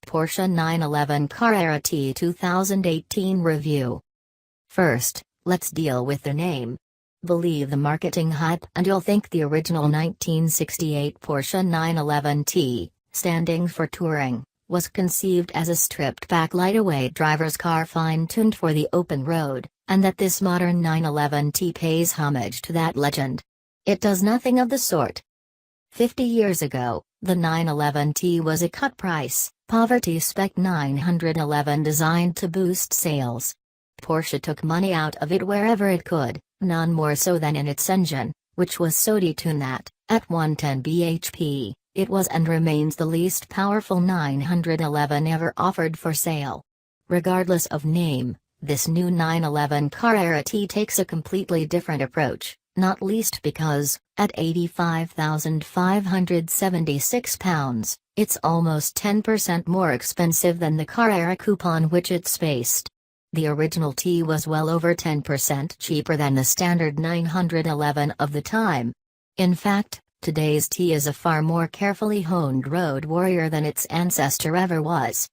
Porsche 911 Carrera T 2018 review. First, let's deal with the name. Believe the marketing hype and you'll think the original 1968 Porsche 911 T, standing for touring, was conceived as a stripped-back lightweight driver's car fine-tuned for the open road, and that this modern 911 T pays homage to that legend. It does nothing of the sort. 50 years ago, the 911 T was a cut-price, poverty-spec 911 designed to boost sales. Porsche took money out of it wherever it could, none more so than in its engine, which was so detuned that, at 110 bhp, it was and remains the least powerful 911 ever offered for sale. Regardless of name, this new 911 Carrera T takes a completely different approach, not least because, at £85,576, it's almost 10% more expensive than the Carrera coupe on which it's based. The original T was well over 10% cheaper than the standard 911 of the time. In fact, today's T is a far more carefully honed road warrior than its ancestor ever was.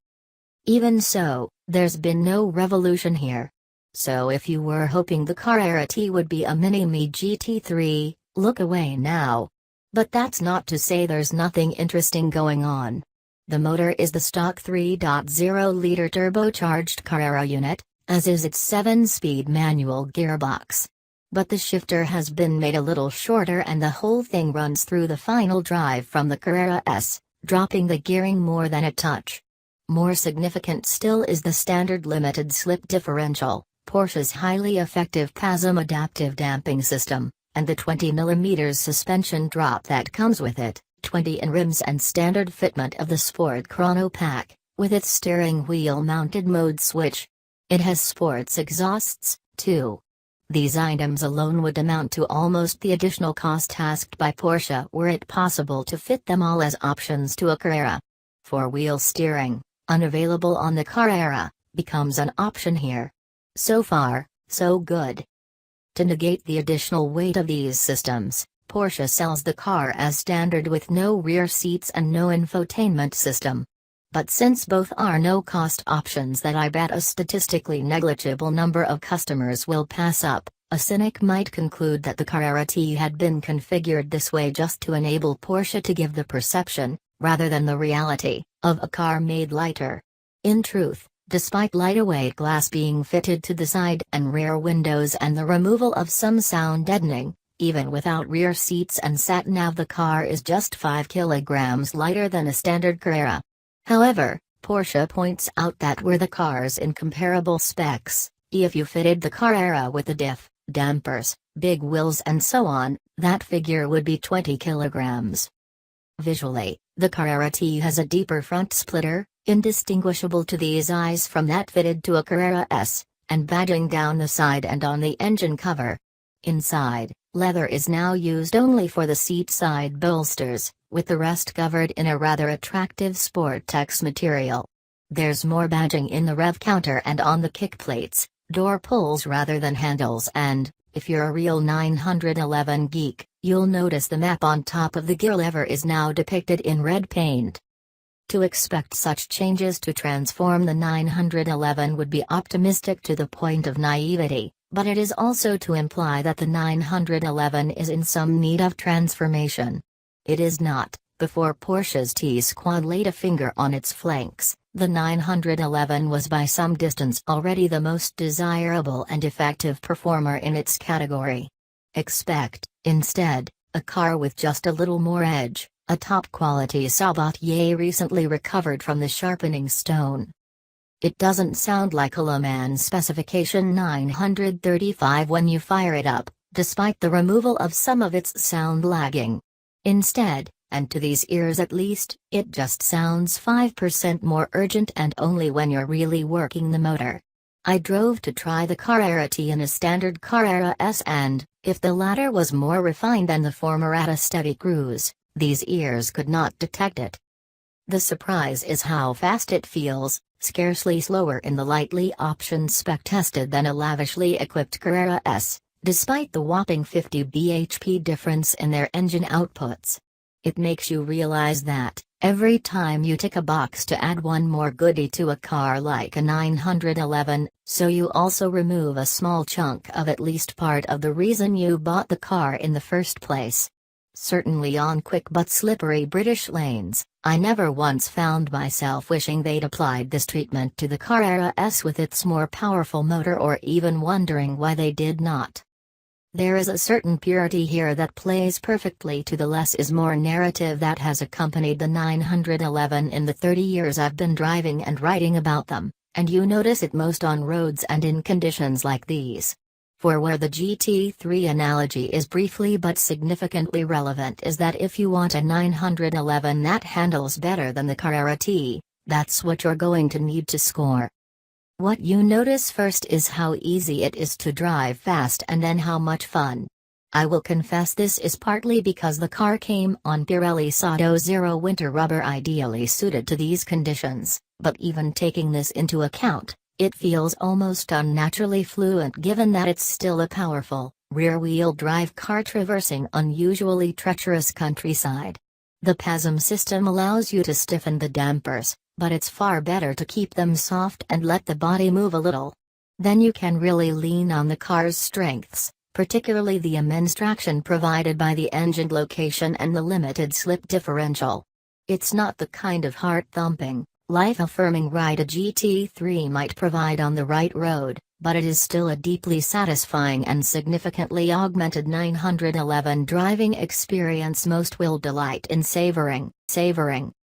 Even so, there's been no revolution here. So if you were hoping the Carrera T would be a mini-me GT3, look away now. But that's not to say there's nothing interesting going on. The motor is the stock 3.0-liter turbocharged Carrera unit, as is its 7-speed manual gearbox. But the shifter has been made a little shorter and the whole thing runs through the final drive from the Carrera S, dropping the gearing more than a touch. More significant still is the standard limited slip differential, Porsche's highly effective PASM adaptive damping system, and the 20mm suspension drop that comes with it, 20 in rims and standard fitment of the Sport Chrono Pack, with its steering wheel mounted mode switch. It has sports exhausts, too. These items alone would amount to almost the additional cost asked by Porsche were it possible to fit them all as options to a Carrera. Four-wheel steering, unavailable on the Carrera, becomes an option here. So far, so good. To negate the additional weight of these systems, Porsche sells the car as standard with no rear seats and no infotainment system. But since both are no-cost options that I bet a statistically negligible number of customers will pass up, a cynic might conclude that the Carrera T had been configured this way just to enable Porsche to give the perception, rather than the reality, of a car made lighter. In truth, despite lightweight glass being fitted to the side and rear windows and the removal of some sound deadening, even without rear seats and sat-nav, the car is just 5 kilograms lighter than a standard Carrera. However, Porsche points out that were the cars in comparable specs, if you fitted the Carrera with the diff, dampers, big wheels and so on, that figure would be 20 kilograms. Visually, the Carrera T has a deeper front splitter, indistinguishable to these eyes from that fitted to a Carrera S, and badging down the side and on the engine cover. Inside, leather is now used only for the seat side bolsters, with the rest covered in a rather attractive Sportex material. There's more badging in the rev counter and on the kick plates, door pulls rather than handles, and, if you're a real 911 geek, you'll notice the map on top of the gear lever is now depicted in red paint. To expect such changes to transform the 911 would be optimistic to the point of naivety, but it is also to imply that the 911 is in some need of transformation. It is not. Before Porsche's T-Squad laid a finger on its flanks, the 911 was by some distance already the most desirable and effective performer in its category. Expect, instead, a car with just a little more edge, a top-quality Sabatier recently recovered from the sharpening stone. It doesn't sound like a Le Mans specification 935 when you fire it up, despite the removal of some of its sound lagging. Instead, and to these ears at least, it just sounds 5% more urgent and only when you're really working the motor. I drove to try the Carrera T in a standard Carrera S and, if the latter was more refined than the former at a steady cruise, these ears could not detect it. The surprise is how fast it feels, scarcely slower in the lightly optioned spec tested than a lavishly equipped Carrera S, despite the whopping 50 bhp difference in their engine outputs. It makes you realize that, Every time you tick a box to add one more goodie to a car like a 911, so you also remove a small chunk of at least part of the reason you bought the car in the first place. Certainly on quick but slippery British lanes, I never once found myself wishing they'd applied this treatment to the Carrera S with its more powerful motor, or even wondering why they did not. There is a certain purity here that plays perfectly to the less is more narrative that has accompanied the 911 in the 30 years I've been driving and writing about them, and you notice it most on roads and in conditions like these. For where the GT3 analogy is briefly but significantly relevant is that if you want a 911 that handles better than the Carrera T, that's what you're going to need to score. What you notice first is how easy it is to drive fast and then how much fun. I will confess this is partly because the car came on Pirelli Sado Zero winter rubber ideally suited to these conditions, but even taking this into account, it feels almost unnaturally fluent given that it's still a powerful, rear-wheel drive car traversing unusually treacherous countryside. The PASM system allows you to stiffen the dampers, but it's far better to keep them soft and let the body move a little. Then you can really lean on the car's strengths, particularly the immense traction provided by the engine location and the limited slip differential. It's not the kind of heart-thumping, life-affirming ride a GT3 might provide on the right road, but it is still a deeply satisfying and significantly augmented 911 driving experience most will delight in savoring.